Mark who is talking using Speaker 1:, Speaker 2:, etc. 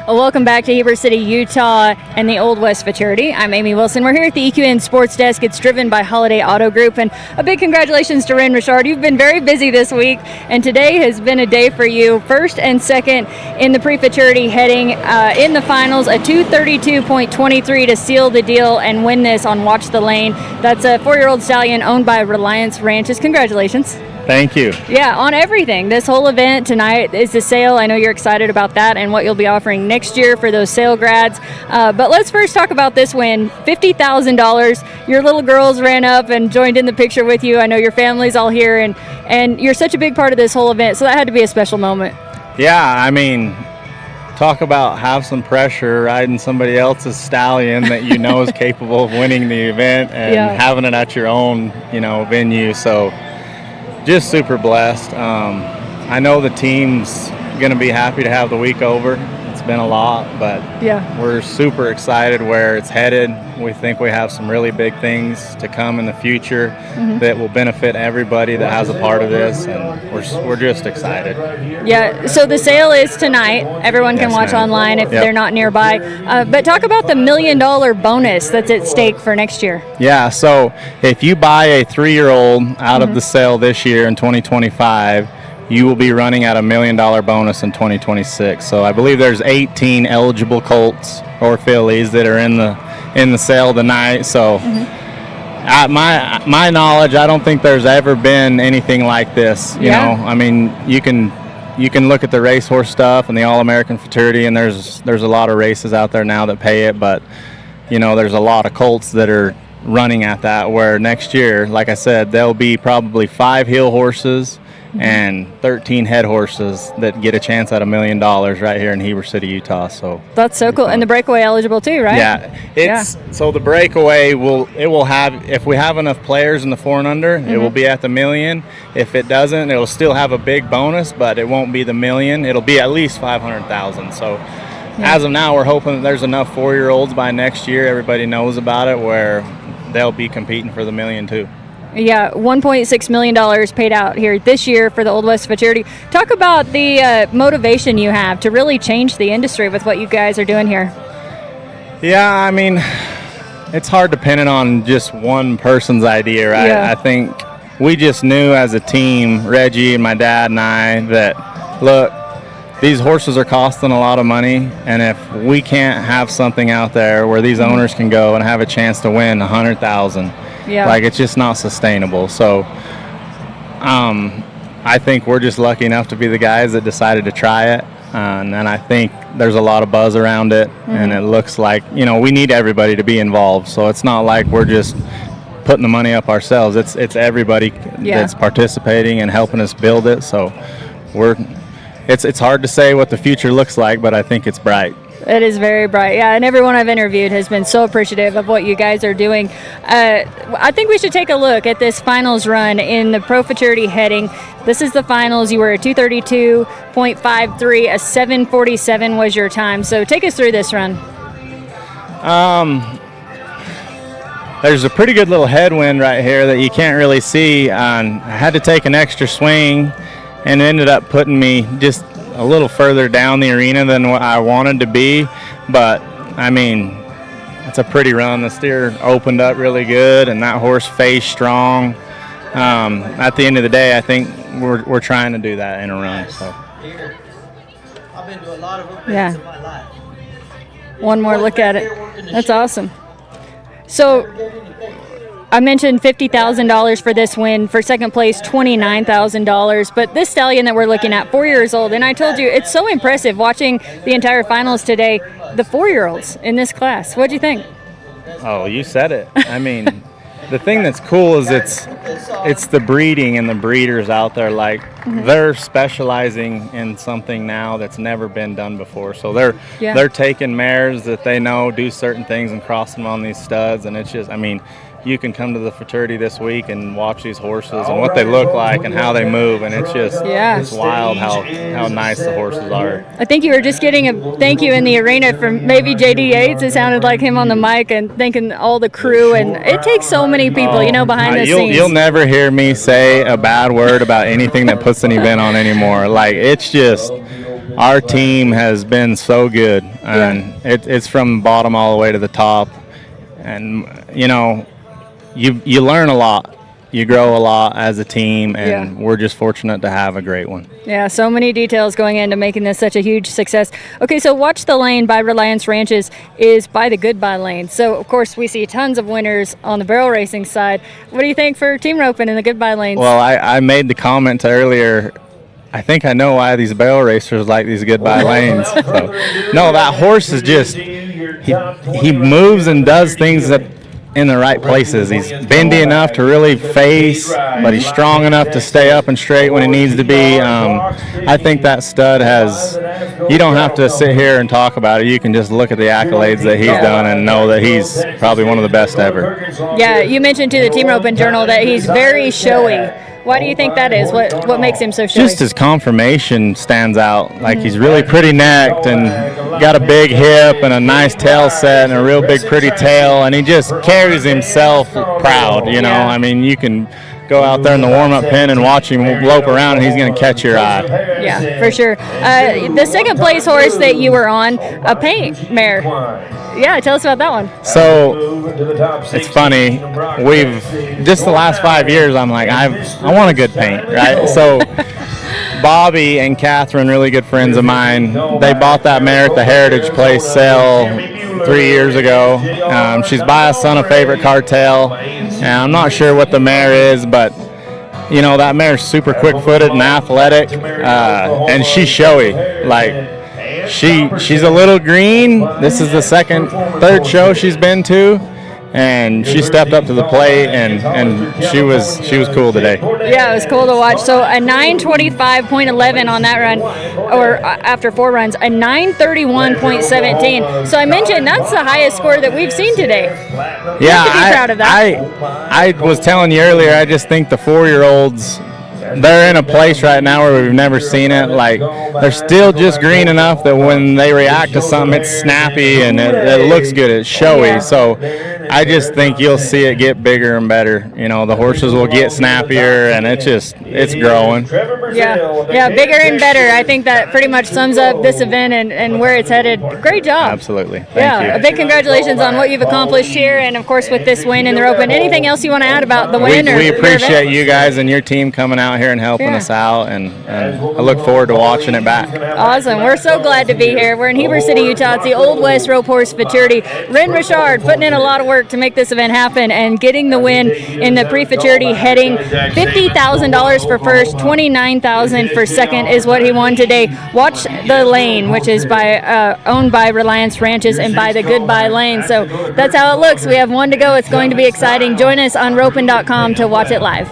Speaker 1: Well, welcome back to Heber City, Utah, and the Old West Futurity. I'm Amy Wilson. We're here at the EQN Sports Desk. It's driven by Holiday Auto Group, and a big congratulations to Rhen. You've been very busy this week, and today has been a day for you. First and second in the pre-Futurity heading in the finals, a 232.23 to seal the deal and win this on Watch the Lane. That's a 4-year-old stallion owned by Reliance ranches. Congratulations.
Speaker 2: Thank you.
Speaker 1: Yeah, on everything. This whole event tonight is the sale. I know you're excited about that and what you'll be offering next year for those sale grads. But let's first talk about this win. $50,000. Your little girls ran up and joined in the picture with you. I know your family's all here, and you're such a big part of this whole event, so that had to be a special moment.
Speaker 2: Yeah, I mean, talk about have some pressure riding somebody else's stallion that you know is capable of winning the event and having it at your own, venue. So just super blessed. I know the team's going to be happy to have the week over. It's been a lot, but we're super excited where it's headed. We think we have some really big things to come in the future that will benefit everybody that has a part of this, and we're just excited. Yeah,
Speaker 1: so the sale is tonight. Everyone can watch online if they're not nearby. But talk about the $1 million bonus that's at stake for next year.
Speaker 2: Yeah, so if you buy a 3-year-old out of the sale this year in 2025, you will be running at $1 million bonus in 2026. So I believe there's 18 eligible colts or fillies that are in the sale tonight. So at my knowledge, I don't think there's ever been anything like this. You know, I mean, you can look at the racehorse stuff and the All-American Futurity, and there's a lot of races out there now that pay it, but there's a lot of colts that are running at that, where next year, like I said, there'll be probably 5 heel horses and 13 head horses that get a chance at $1 million right here in Heber City, Utah. So
Speaker 1: that's so cool. And the breakaway eligible too, right?
Speaker 2: Yeah, so the breakaway will have, if we have enough players in the 4 and under, it will be at the $1 million. If it doesn't, it'll still have a big bonus, but it won't be the $1 million. It'll be at least $500,000. So as of now, we're hoping that there's enough 4-year-olds by next year. Everybody knows about it, where they'll be competing for the $1 million too.
Speaker 1: Yeah, $1.6 million paid out here this year for the Old West Futurity. Talk about the motivation you have to really change the industry with what you guys are doing here.
Speaker 2: Yeah, I mean, it's hard to pin it on just one person's idea, right? I think we just knew as a team, Reggie and my dad and I, that, look, these horses are costing a lot of money, and if we can't have something out there where these owners can go and have a chance to win $100,000, like, it's just not sustainable. So I think we're just lucky enough to be the guys that decided to try it, and I think there's a lot of buzz around it, and it looks like, we need everybody to be involved. So it's not like we're just putting the money up ourselves. It's everybody that's participating and helping us build it. So it's hard to say what the future looks like, but I think it's bright.
Speaker 1: It is very bright, and everyone I've interviewed has been so appreciative of what you guys are doing. I think we should take a look at this finals run in the Pro Futurity heading. This is the finals. You were a 232.53, a 747 was your time. So take us through this run.
Speaker 2: There's a pretty good little headwind right here that you can't really see. I had to take an extra swing, and it ended up putting me just a little further down the arena than what I wanted to be. But I mean, it's a pretty run. The steer opened up really good, and that horse faced strong. At the end of the day, I think we're trying to do that in a run. So
Speaker 3: I've been to a lot of events in my life.
Speaker 1: One more look at it. That's awesome. So I mentioned $50,000 for this win. For second place, $29,000. But this stallion that we're looking at, 4 years old, and I told you, it's so impressive watching the entire finals today, the 4-year-olds in this class. What'd you think?
Speaker 2: Oh, you said it. I mean, the thing that's cool is it's the breeding and the breeders out there. Like, they're specializing in something now that's never been done before. So they're taking mares that they know do certain things and crossing them on these studs, and it's just, I mean, you can come to the Futurity this week and watch these horses and what they look like and how they move, and it's just it's wild how nice the horses are.
Speaker 1: I think you were just getting a thank you in the arena from maybe J.D. Yates. It sounded like him on the mic, and thanking all the crew, and it takes so many people, behind the scenes.
Speaker 2: You'll never hear me say a bad word about anything that puts an event on anymore. Like, it's just, our team has been so good, and it's from the bottom all the way to the top. And you learn a lot. You grow a lot as a team, and we're just fortunate to have a great one.
Speaker 1: Yeah, so many details going into making this such a huge success. Okay, so Watch the Lane by Reliance Ranches is by the Goodbye Lane. So, of course, we see tons of winners on the barrel racing side. What do you think for team roping in the Goodbye Lanes?
Speaker 2: Well, I made the comment earlier, I think I know why these barrel racers like these Goodbye Lanes. So, no, that horse is just, he moves and does things that in the right places. He's bendy enough to really face, but he's strong enough to stay up and straight when he needs to be. I think that stud you don't have to sit here and talk about it. You can just look at the accolades that he's done and know that he's probably one of the best ever.
Speaker 1: Yeah, you mentioned to the Team Roping Journal that he's very showy. Why do you think that is? What makes him so showy?
Speaker 2: Just his conformation stands out. Like, he's really pretty necked and got a big hip and a nice tail set and a real big pretty tail, and he just carries himself proud, I mean, you can go out there in the warm-up pen and watch him lope around, and he's going to catch your eye.
Speaker 1: Yeah, for sure. The second place horse that you were on, a paint mare. Yeah, tell us about that one.
Speaker 2: So, it's funny. We've, just the last 5 years, I'm like, I want a good paint, right? So, Bobby and Catherine, really good friends of mine, they bought that mare at the Heritage Place sale 3 years ago. She's by a Son of Favorite Cartel, and I'm not sure what the mare is, but that mare's super quick-footed and athletic, and she's showy. Like, she's a little green. This is the third show she's been to, and she stepped up to the plate, and she was cool today.
Speaker 1: Yeah, it was cool to watch. So a 9:25.11 on that run, or after 4 runs, a 9:31.17. So I mentioned that's the highest score that we've seen today.
Speaker 2: Yeah,
Speaker 1: I'm proud of that.
Speaker 2: I was telling you earlier, I just think the 4-year-olds, they're in a place right now where we've never seen it. Like, they're still just green enough that when they react to something, it's snappy and it looks good. It's showy.
Speaker 1: Yeah.
Speaker 2: So I just think you'll see it get bigger and better. The horses will get snappier, and it's growing.
Speaker 1: Yeah, bigger and better. I think that pretty much sums up this event and where it's headed. Great job.
Speaker 2: Absolutely. Thank you.
Speaker 1: A big congratulations on what you've accomplished here, and of course with this win in the Open. Anything else you want to add about the win?
Speaker 2: We appreciate you guys and your team coming out here and helping us out, and I look forward to watching it back.
Speaker 1: Awesome. We're so glad to be here. We're in Heber City, Utah. It's the Old West Rope Horse Futurity. Rhen Richard putting in a lot of work to make this event happen and getting the win in the pre-Futurity, heading $50,000 for first, $29,000 for second is what he won today. Watch the Lane, which is owned by Reliance Ranches and by the Goodbye Lane. So that's how it looks. We have one to go. It's going to be exciting. Join us on ropin.com to watch it live.